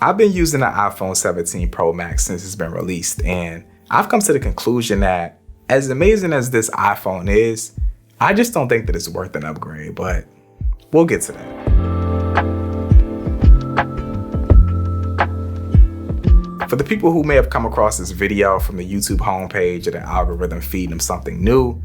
I've been using the iPhone 17 Pro Max since it's been released, and I've come to the conclusion that as amazing as this iPhone is, I just don't think that it's worth an upgrade, but we'll get to that. For the people who may have come across this video from the YouTube homepage or the algorithm feeding them something new,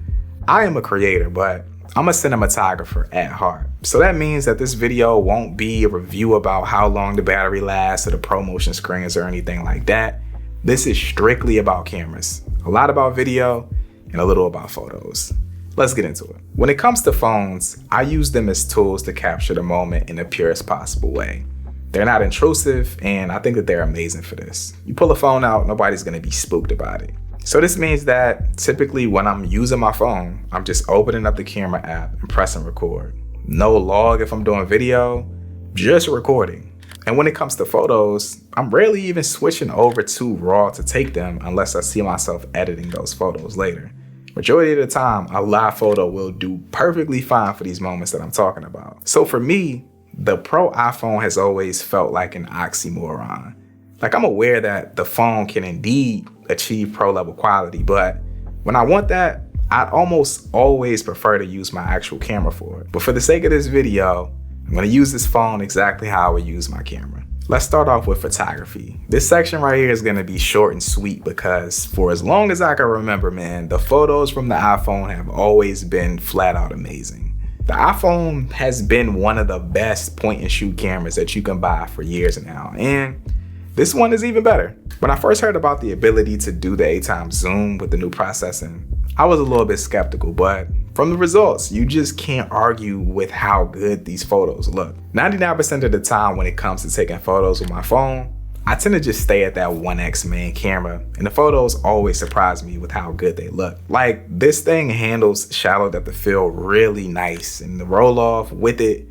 I am a creator, but I'm a cinematographer at heart. So that means that this video won't be a review about how long the battery lasts or the ProMotion screens or anything like that. This is strictly about cameras, a lot about video, and a little about photos. Let's get into it. When it comes to phones, I use them as tools to capture the moment in the purest possible way. They're not intrusive, and I think that they're amazing for this. You pull a phone out, nobody's gonna be spooked about it. So this means that typically when I'm using my phone, I'm just opening up the camera app and pressing record. No log if I'm doing video, just recording. And when it comes to photos, I'm rarely even switching over to RAW to take them unless I see myself editing those photos later. Majority of the time, a live photo will do perfectly fine for these moments that I'm talking about. So for me, the Pro iPhone has always felt like an oxymoron. Like, I'm aware that the phone can indeed achieve pro level quality, but when I want that, I'd almost always prefer to use my actual camera for it. But for the sake of this video, I'm gonna use this phone exactly how I would use my camera. Let's start off with photography. This section right here is gonna be short and sweet because for as long as I can remember, man, the photos from the iPhone have always been flat out amazing. The iPhone has been one of the best point and shoot cameras that you can buy for years now, and this one is even better. When I first heard about the ability to do the 8x zoom with the new processing, I was a little bit skeptical, but from the results, you just can't argue with how good these photos look. 99% of the time when it comes to taking photos with my phone, I tend to just stay at that 1x main camera, and the photos always surprise me with how good they look. Like, this thing handles shallow depth of field really nice, and the roll off with it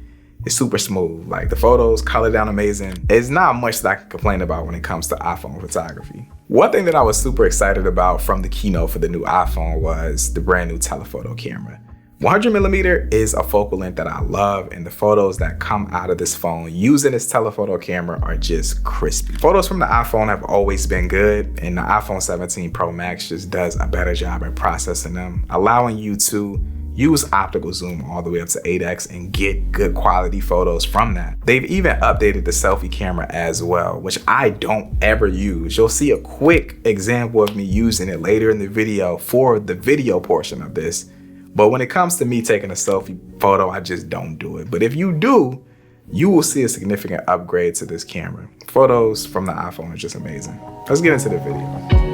is super smooth. Like, the photos color down amazing. There's not much that I can complain about when it comes to iPhone photography. One thing that I was super excited about from the keynote for the new iPhone was the brand new telephoto camera. 100mm is a focal length that I love, and the photos that come out of this phone using this telephoto camera are just crispy. Photos from the iPhone have always been good, and the iPhone 17 Pro Max just does a better job at processing them, allowing you to use optical zoom all the way up to 8x and get good quality photos from that. They've even updated the selfie camera as well, which I don't ever use. You'll see a quick example of me using it later in the video for the video portion of this. But when it comes to me taking a selfie photo, I just don't do it. But if you do, you will see a significant upgrade to this camera. Photos from the iPhone are just amazing. Let's get into the video.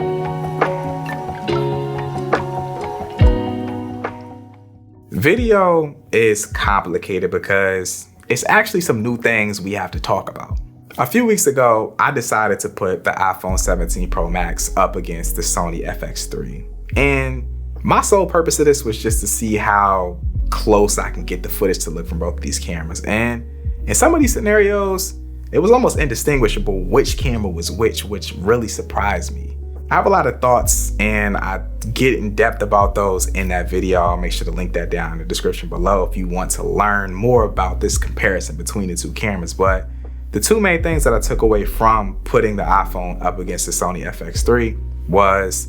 Video is complicated because it's actually some new things we have to talk about. A few weeks ago, I decided to put the iPhone 17 Pro Max up against the Sony FX3. And my sole purpose of this was just to see how close I can get the footage to look from both of these cameras. And in some of these scenarios, it was almost indistinguishable which camera was which really surprised me. I have a lot of thoughts, and I get in depth about those in that video. I'll make sure to link that down in the description below if you want to learn more about this comparison between the two cameras. But the two main things that I took away from putting the iPhone up against the Sony FX3 was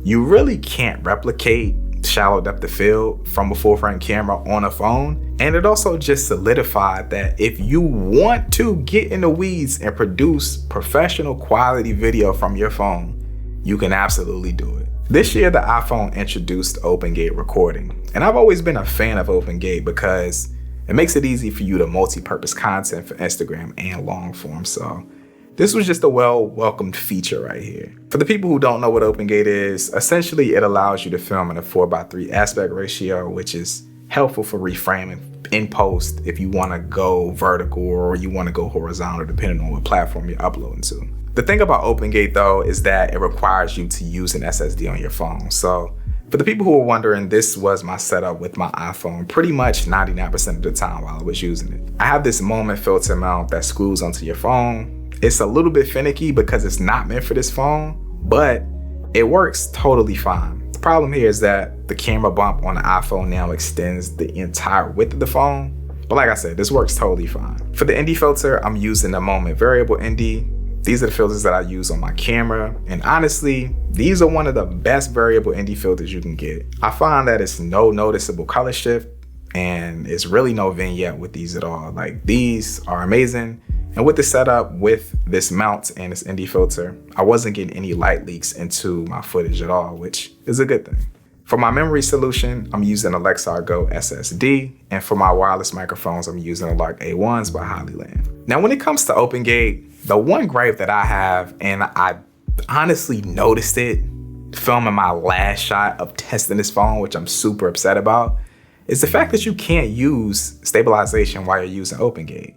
you really can't replicate shallow depth of field from a full frame camera on a phone. And it also just solidified that if you want to get in the weeds and produce professional quality video from your phone, you can absolutely do it. This year, the iPhone introduced OpenGate recording. And I've always been a fan of OpenGate because it makes it easy for you to multi-purpose content for Instagram and long form. So this was just a well-welcomed feature right here. For the people who don't know what OpenGate is, essentially it allows you to film in a 4:3 aspect ratio, which is helpful for reframing in post if you want to go vertical or you want to go horizontal, depending on what platform you're uploading to. The thing about OpenGate though is that it requires you to use an SSD on your phone. So for the people who are wondering, this was my setup with my iPhone pretty much 99% of the time while I was using it. I have this moment filter mount that screws onto your phone. It's a little bit finicky because it's not meant for this phone, but it works totally fine. The problem here is that the camera bump on the iPhone now extends the entire width of the phone. But like I said, this works totally fine. For the ND filter, I'm using the moment variable ND. These are the filters that I use on my camera, and honestly, these are one of the best variable ND filters you can get. I find that it's no noticeable color shift, and it's really no vignette with these at all. Like, these are amazing. And with the setup, with this mount and this ND filter, I wasn't getting any light leaks into my footage at all, which is a good thing. For my memory solution, I'm using a Lexar Go SSD, and for my wireless microphones, I'm using a Lark A1s by Hollyland. Now, when it comes to OpenGate, the one gripe that I have, and I honestly noticed it filming my last shot of testing this phone, which I'm super upset about, is the fact that you can't use stabilization while you're using OpenGate.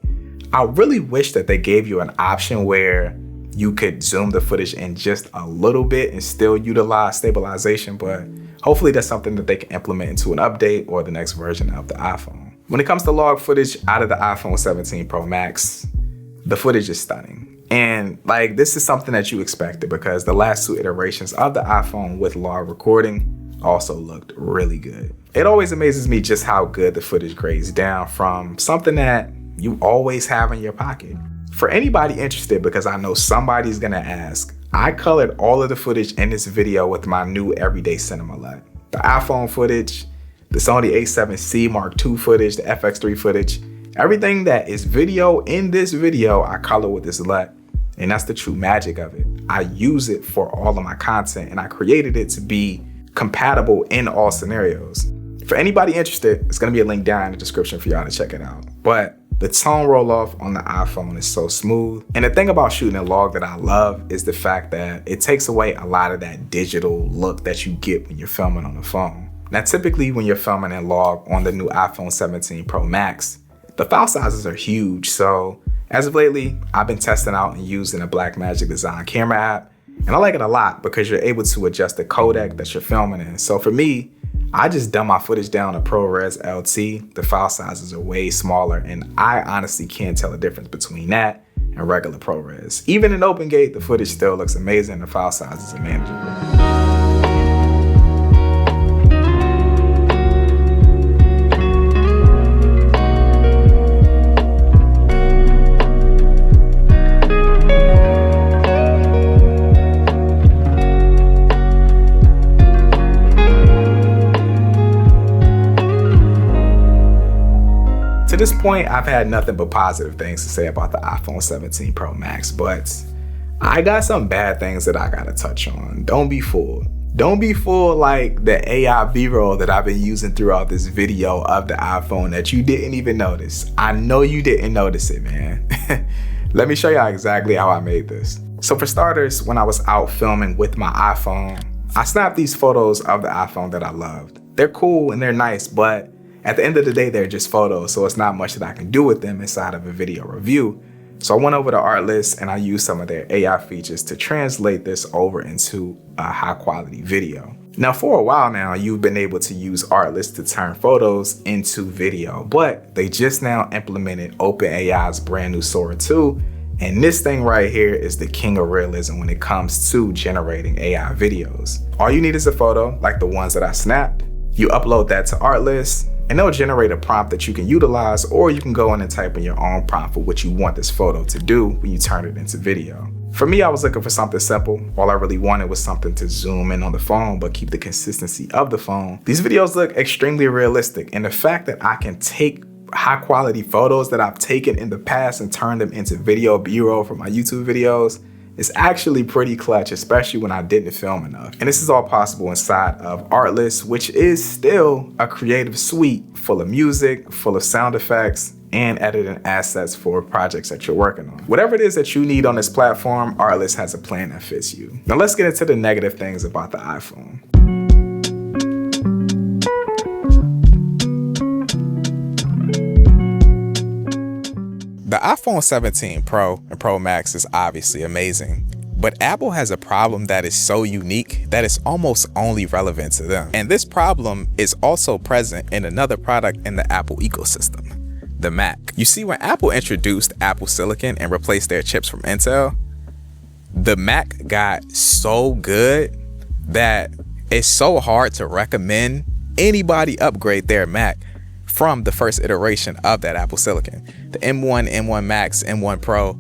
I really wish that they gave you an option where you could zoom the footage in just a little bit and still utilize stabilization, but hopefully that's something that they can implement into an update or the next version of the iPhone. When it comes to log footage out of the iPhone 17 Pro Max, the footage is stunning. And like, this is something that you expected because the last 2 iterations of the iPhone with log recording also looked really good. It always amazes me just how good the footage grades down from something that you always have in your pocket. For anybody interested, because I know somebody's gonna ask, I colored all of the footage in this video with my new everyday cinema LUT. The iPhone footage, the Sony a7C Mark II footage, the FX3 footage, everything that is video in this video, I color with this LUT. And that's the true magic of it. I use it for all of my content, and I created it to be compatible in all scenarios. For anybody interested, it's gonna be a link down in the description for y'all to check it out. But the tone roll off on the iPhone is so smooth. And the thing about shooting in log that I love is the fact that it takes away a lot of that digital look that you get when you're filming on the phone. Now, typically when you're filming in log on the new iPhone 17 Pro Max, the file sizes are huge. So as of lately, I've been testing out and using a Blackmagic Design camera app. And I like it a lot because you're able to adjust the codec that you're filming in. So for me, I just dumb my footage down to ProRes LT. The file sizes are way smaller, and I honestly can't tell the difference between that and regular ProRes. Even in OpenGate, the footage still looks amazing. The file sizes are manageable. To this point, I've had nothing but positive things to say about the iPhone 17 Pro Max, but I got some bad things that I gotta touch on. Don't be fooled. Don't be fooled like the AI B-roll that I've been using throughout this video of the iPhone that you didn't even notice. I know you didn't notice it, man. Let me show y'all exactly how I made this. So for starters, when I was out filming with my iPhone, I snapped these photos of the iPhone that I loved. They're cool and they're nice, but at the end of the day, they're just photos, so it's not much that I can do with them inside of a video review. So I went over to Artlist and I used some of their AI features to translate this over into a high quality video. Now, for a while now, you've been able to use Artlist to turn photos into video, but they just now implemented OpenAI's brand new Sora 2. And this thing right here is the king of realism when it comes to generating AI videos. All you need is a photo like the ones that I snapped. You upload that to Artlist, and they'll generate a prompt that you can utilize, or you can go in and type in your own prompt for what you want this photo to do when you turn it into video. For me, I was looking for something simple. All I really wanted was something to zoom in on the phone, but keep the consistency of the phone. These videos look extremely realistic, and the fact that I can take high quality photos that I've taken in the past and turn them into video B-roll for my YouTube videos is actually pretty clutch, especially when I didn't film enough. And this is all possible inside of Artlist, which is still a creative suite full of music, full of sound effects, and editing assets for projects that you're working on. Whatever it is that you need on this platform, Artlist has a plan that fits you. Now let's get into the negative things about the iPhone. The iPhone 17 Pro and Pro Max is obviously amazing, but Apple has a problem that is so unique that it's almost only relevant to them. And this problem is also present in another product in the Apple ecosystem, the Mac. You see, when Apple introduced Apple Silicon and replaced their chips from Intel, the Mac got so good that it's so hard to recommend anybody upgrade their Mac from the first iteration of that Apple Silicon. The M1, M1 Max, M1 Pro,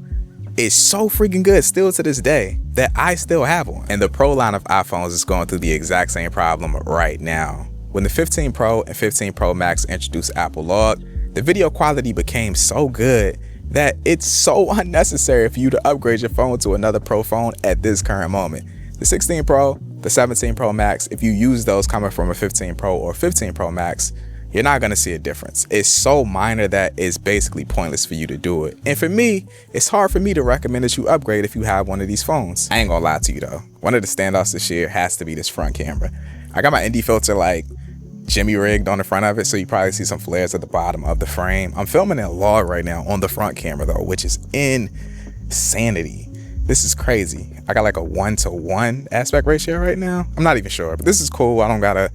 is so freaking good still to this day that I still have one. And the Pro line of iPhones is going through the exact same problem right now. When the 15 Pro and 15 Pro Max introduced Apple Log, the video quality became so good that it's so unnecessary for you to upgrade your phone to another Pro phone at this current moment. The 16 Pro, the 17 Pro Max, if you use those coming from a 15 Pro or 15 Pro Max, you're not gonna see a difference. It's so minor that it's basically pointless for you to do it. And for me, it's hard for me to recommend that you upgrade if you have one of these phones. I ain't gonna lie to you though. One of the standouts this year has to be this front camera. I got my ND filter like Jimmy rigged on the front of it, so you probably see some flares at the bottom of the frame. I'm filming in log right now on the front camera though, which is insanity. This is crazy. I got like a 1:1 aspect ratio right now. I'm not even sure, but this is cool. I don't gotta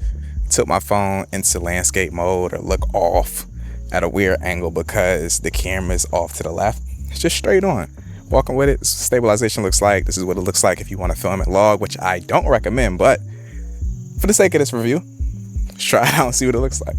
tilt my phone into landscape mode or look off at a weird angle because the camera is off to the left. It's just straight on. Walking with it, this is what stabilization looks like. This is what it looks like if you want to film at log, which I don't recommend, but for the sake of this review, let's try it out and see what it looks like.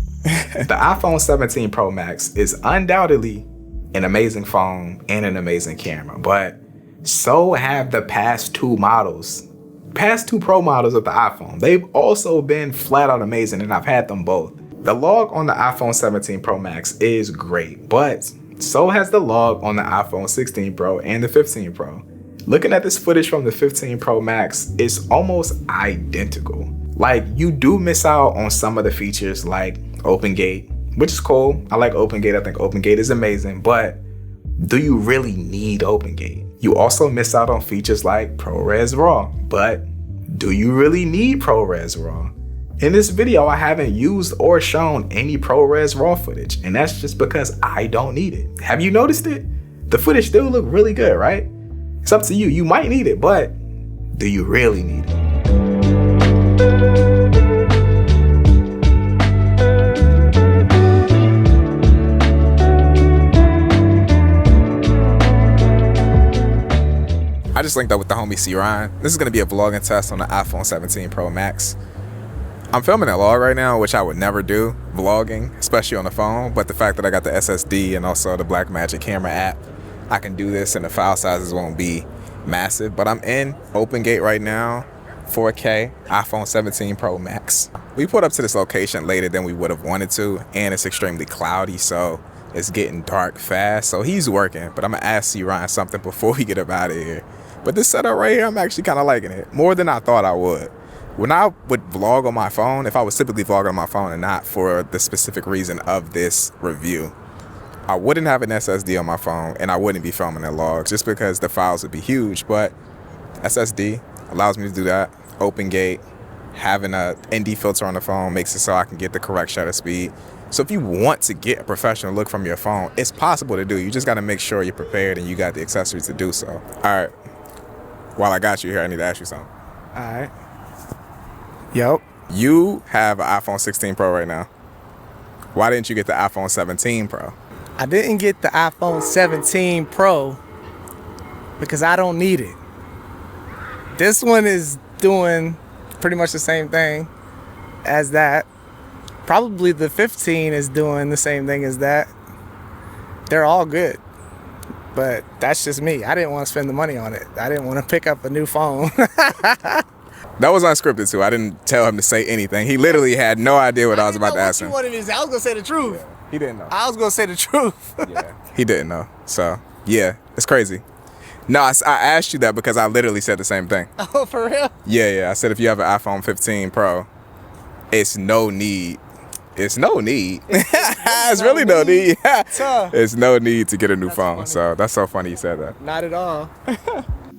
The iPhone 17 Pro Max is undoubtedly an amazing phone and an amazing camera, but so have the past two Pro models of the iPhone. They've also been flat out amazing, and I've had them both. The log on the iPhone 17 Pro Max is great, but so has the log on the iPhone 16 Pro and the 15 Pro. Looking at this footage from the 15 Pro Max, it's almost identical. Like, you do miss out on some of the features like OpenGate, which is cool. I like OpenGate. I think OpenGate is amazing, but do you really need OpenGate? You also miss out on features like ProRes RAW, but do you really need ProRes RAW? In this video, I haven't used or shown any ProRes RAW footage, and that's just because I don't need it. Have you noticed it? The footage still look really good, right? It's up to you. You might need it, but do you really need it? I just linked up with the homie C. Ryan. This is going to be a vlogging test on the iPhone 17 Pro Max. I'm filming at log right now, which I would never do, vlogging, especially on the phone. But the fact that I got the SSD and also the Blackmagic camera app, I can do this and the file sizes won't be massive. But I'm in OpenGate right now, 4K, iPhone 17 Pro Max. We pulled up to this location later than we would have wanted to, and it's extremely cloudy, so it's getting dark fast. So he's working, but I'm going to ask C. Ryan something before we get up out of here. But this setup right here, I'm actually kind of liking it more than I thought I would. When I would vlog on my phone, if I was typically vlogging on my phone and not for the specific reason of this review, I wouldn't have an SSD on my phone and I wouldn't be filming at logs just because the files would be huge. But SSD allows me to do that. OpenGate, having a ND filter on the phone makes it so I can get the correct shutter speed. So if you want to get a professional look from your phone, it's possible to do. You just got to make sure you're prepared and you got the accessories to do so. All right. While I got you here, I need to ask you something. All right. Yep. You have an iPhone 16 Pro right now. Why didn't you get the iPhone 17 Pro? I didn't get the iPhone 17 Pro because I don't need it. This one is doing pretty much the same thing as that. Probably the 15 is doing the same thing as that. They're all good. But that's just me. I didn't want to spend the money on it. I didn't want to pick up a new phone. That was unscripted too. I didn't tell him to say anything. He literally had no idea what I was about to ask him. I was going to say the truth. He didn't know. I was going to say the truth. Yeah, he didn't know. So, yeah, it's crazy. No, I asked you that because I literally said the same thing. Oh, for real? Yeah. I said if you have an iPhone 15 Pro, it's no need. It's no need. It's really no need. It's no need to get a new phone. Funny. So that's so funny you said that. Not at all.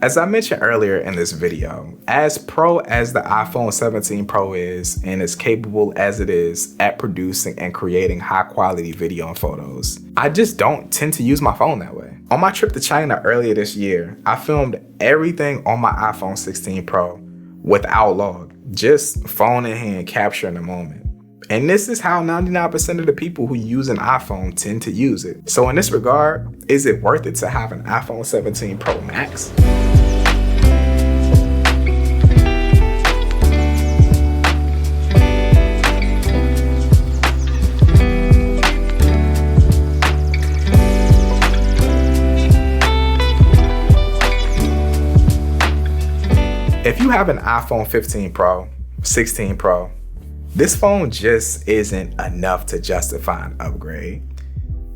As I mentioned earlier in this video, as pro as the iPhone 17 Pro is and as capable as it is at producing and creating high quality video and photos, I just don't tend to use my phone that way. On my trip to China earlier this year, I filmed everything on my iPhone 16 Pro without log, just phone in hand capturing the moment. And this is how 99% of the people who use an iPhone tend to use it. So in this regard, is it worth it to have an iPhone 17 Pro Max? If you have an iPhone 15 Pro, 16 Pro, this phone just isn't enough to justify an upgrade.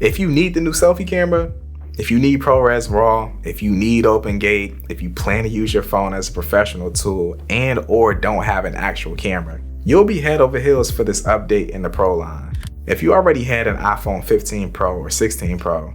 If you need the new selfie camera, if you need ProRes RAW, if you need OpenGate, if you plan to use your phone as a professional tool and or don't have an actual camera, you'll be head over heels for this update in the Pro line. If you already had an iPhone 15 Pro or 16 Pro,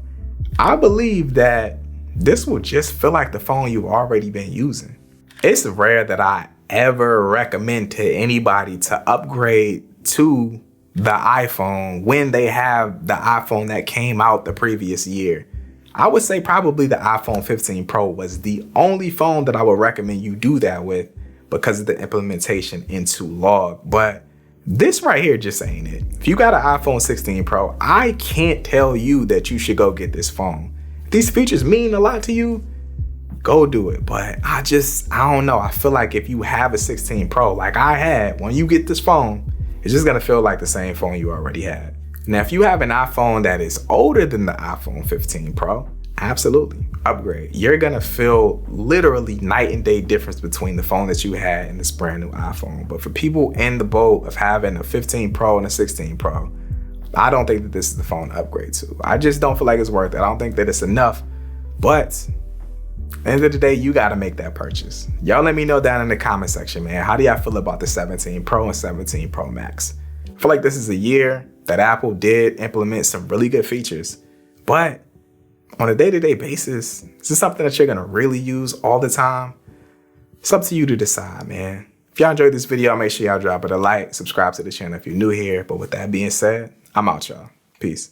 I believe that this will just feel like the phone you've already been using. It's rare that I ever recommend to anybody to upgrade to the iPhone when they have the iPhone that came out the previous year. I would say probably the iPhone 15 Pro was the only phone that I would recommend you do that with because of the implementation into log. But this right here just ain't it. If you got an iPhone 16 Pro, I can't tell you that you should go get this phone. If these features mean a lot to you, go do it. But I don't know. I feel like if you have a 16 Pro like I had, when you get this phone, it's just gonna feel like the same phone you already had. Now, if you have an iPhone that is older than the iPhone 15 Pro, absolutely upgrade. You're gonna feel literally night and day difference between the phone that you had and this brand new iPhone. But for people in the boat of having a 15 Pro and a 16 Pro, I don't think that this is the phone to upgrade to. I just don't feel like it's worth it. I don't think that it's enough. But at the end of the day, you gotta make that purchase. Y'all let me know down in the comment section, man. How do y'all feel about the 17 Pro and 17 Pro Max? I feel like this is a year that Apple did implement some really good features, but on a day-to-day basis, is this something that you're gonna really use all the time? It's up to you to decide, man. If y'all enjoyed this video, make sure y'all drop it a like, subscribe to the channel if you're new here. But with that being said, I'm out, y'all. Peace.